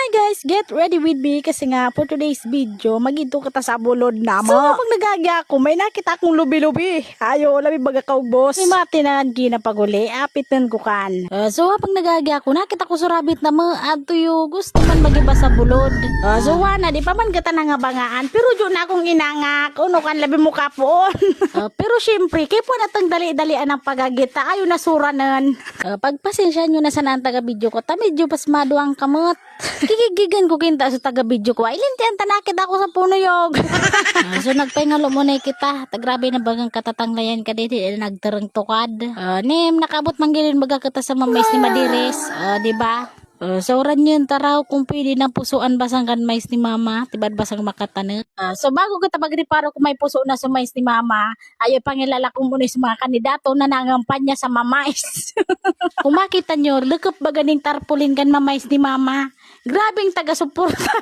Hi guys, get ready with me kasi nga for today's video, magito kita sa bulod na mo. So, pag nagagya ako, may nakita akong lubi-lubi. Ayo, labi baga kaubos. May matinaan ginapaguli, apitan ko kan. So, pag nagagya ako, nakita ko surabit na mo, ato yung gusto man magiba sa bulod. So, wana, di pa man gata nga bangaan, pero dyan na akong inangak, uno kan labi mo kapoon. Pero syempre, kaya po natang dali-dalian ang pagagita, ayo na suranan. Pagpasensya nyo na sa nang taga-video ko, medyo pasmado ang kamot. Kikigigan ko kinta sa taga-video ko. Ilintian tanakit ako sa puno yog. So nagpahingalo muna kita. Grabe na bagang katatanglayan ka dito. Nagtarang tukad. Nim, nakabot manggilin baga kita sa mamais ni Madiris. Diba? So ran yun taraw kung pwede na pusuan basang kan mais ni mama. Tibad basang makatana. So bago kita magriparo kung may puso na sa mais ni mama, ayo pangilala ko muna sa mga kandidato na nangampanya sa mamais. Kung makita nyo, lukop ba ganing tarpulin kan mamais ni mama? Grabing taga-suporta.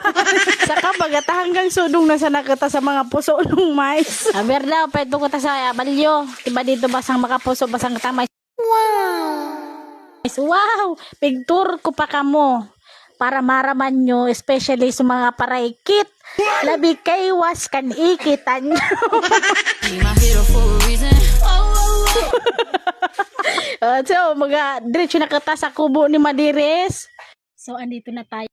Saka bagata hanggang sudong na sana kita sa mga puso ng mais. Berda, pwede ko ta sa balyo. Tiba dito basang makapuso, basang tamay. Wow! Picture ko pa kamo. Para maraman nyo, especially sa mga paraikit. Labi kay was kan ikitan nyo. So, mga diretso na kita sa kubo ni Madiris. So, andito na tayo.